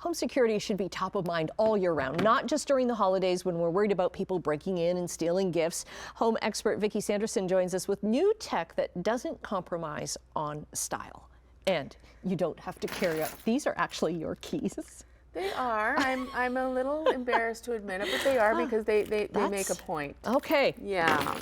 Home security should be top of mind all year round, not just during the holidays when we're worried about people breaking in and stealing gifts. Home expert Vicky Sanderson joins us with new tech that doesn't compromise on style. And you don't have to carry up. These are actually your keys. They are. I'm a little embarrassed to admit it, but they are because they make a point. Okay. Yeah.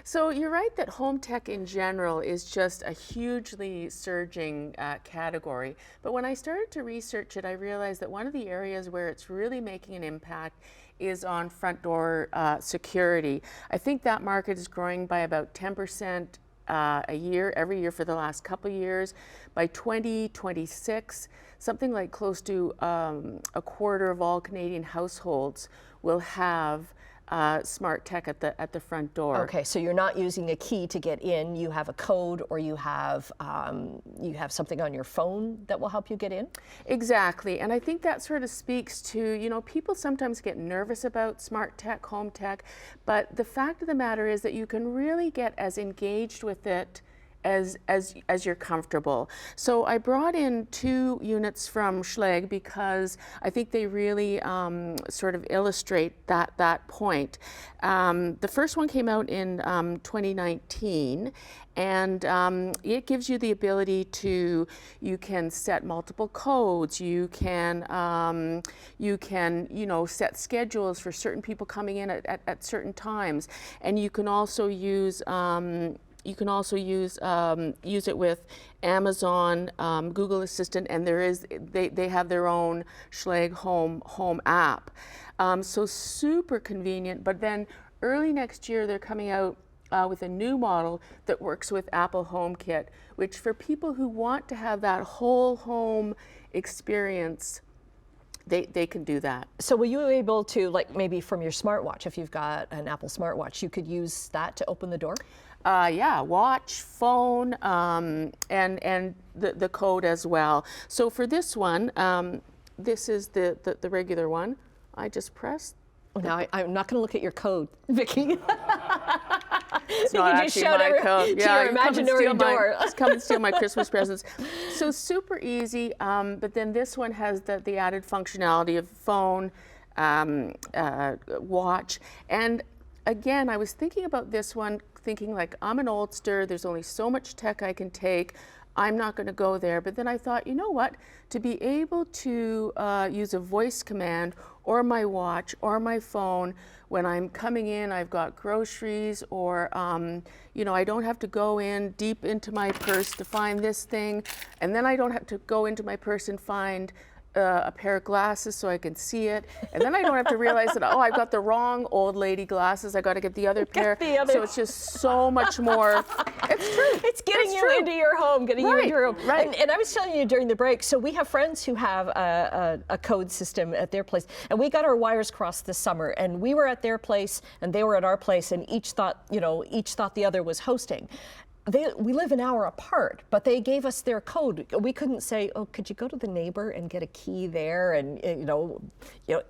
So you're right that home tech in general is just a hugely surging category. But when I started to research it, I realized that one of the areas where it's really making an impact is on front door security. I think that market is growing by about 10% a year, every year for the last couple years. By 2026, something like close to a quarter of all Canadian households will have smart tech at the front door. Okay, so you're not using a key to get in. You have a code, or you have something on your phone that will help you get in? Exactly, and I think that sort of speaks to, you know, people sometimes get nervous about smart tech, home tech, but the fact of the matter is that you can really get as engaged with it as you're comfortable. So I brought in 2 units from Schlage because I think they really sort of illustrate that point. The first one came out in 2019, and it gives you the ability to, you can set multiple codes, you can set schedules for certain people coming in at certain times, and you can also use use it with Amazon, Google Assistant, and they have their own Schlage home app. So super convenient. But then early next year they're coming out with a new model that works with Apple HomeKit, which for people who want to have that whole home experience, they can do that. So were you able to, like maybe from your smartwatch, if you've got an Apple smartwatch, you could use that to open the door? Yeah, watch, phone, and the code as well. So for this one, this is the regular one. I just pressed. Now I'm not going to look at your code, Vicky. It's not actually my code. Yeah, your imaginary door. Just come and steal my Christmas presents. So super easy, but then this one has the added functionality of phone, watch, and again, I was thinking about this one, thinking like, I'm an oldster, there's only so much tech I can take, I'm not going to go there. But then I thought, you know what, to be able to use a voice command or my watch or my phone when I'm coming in, I've got groceries, or you know, I don't have to go in deep into my purse to find this thing, and then I don't have to go into my purse and find a pair of glasses so I can see it, and then I don't have to realize that, oh, I've got the wrong old lady glasses, I got to get the other pair. So it's just so much more. It's true. It's getting you into your home, getting you into your home. Right. And I was telling you during the break, so we have friends who have a code system at their place, and we got our wires crossed this summer, and we were at their place and they were at our place, and each thought the other was hosting. We live an hour apart, but they gave us their code. We couldn't say, oh, could you go to the neighbor and get a key there, and you know,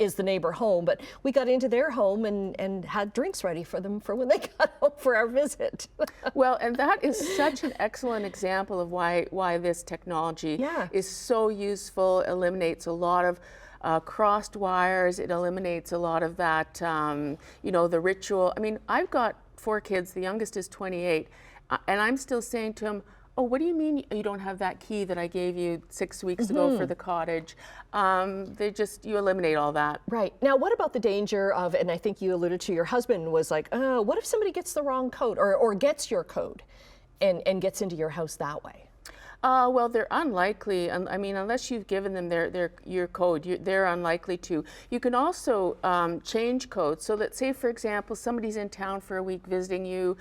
is the neighbor home? But we got into their home and had drinks ready for them for when they got home for our visit. Well, and that is such an excellent example of why this technology is so useful, eliminates a lot of crossed wires, it eliminates a lot of that, you know, the ritual. I mean, I've got 4 kids, the youngest is 28, and I'm still saying to him, oh, what do you mean you don't have that key that I gave you 6 weeks ago for the cottage? You eliminate all that. Right. Now, what about the danger of, and I think you alluded to, your husband was like, oh, what if somebody gets the wrong code, or gets your code and gets into your house that way? Well, they're unlikely. I mean, unless you've given them your code, they're unlikely to. You can also change codes. So let's say, for example, somebody's in town for a week visiting you,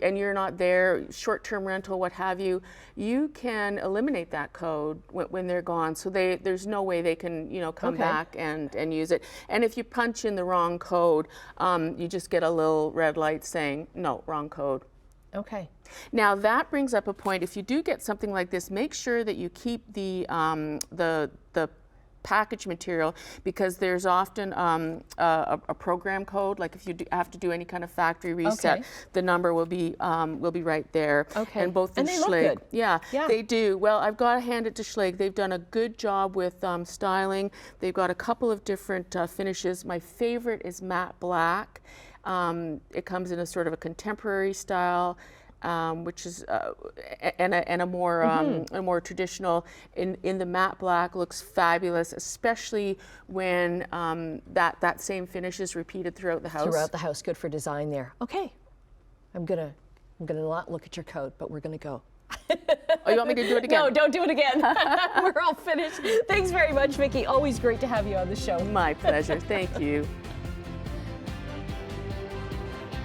and you're not there, short-term rental, what have you. You can eliminate that code when they're gone. So there's no way they can, you know, come back and use it. And if you punch in the wrong code, you just get a little red light saying, no, wrong code. Okay. Now that brings up a point. If you do get something like this, make sure that you keep the package material, because there's often a program code. Like if you have to do any kind of factory reset, the number will be right there. Okay. And both the And they look Schlage, good. yeah, Yeah. they do. Well, I've got to hand it to Schlage. They've done a good job with styling. They've got a couple of different finishes. My favorite is matte black. It comes in a sort of a contemporary style. Which is and a more traditional. In the matte black looks fabulous, especially when that same finish is repeated throughout the house. Throughout the house, good for design there. Okay, I'm gonna not look at your code, but we're gonna go. Oh, you want me to do it again? No, don't do it again. We're all finished. Thanks very much, Vicky. Always great to have you on the show. My pleasure. Thank you.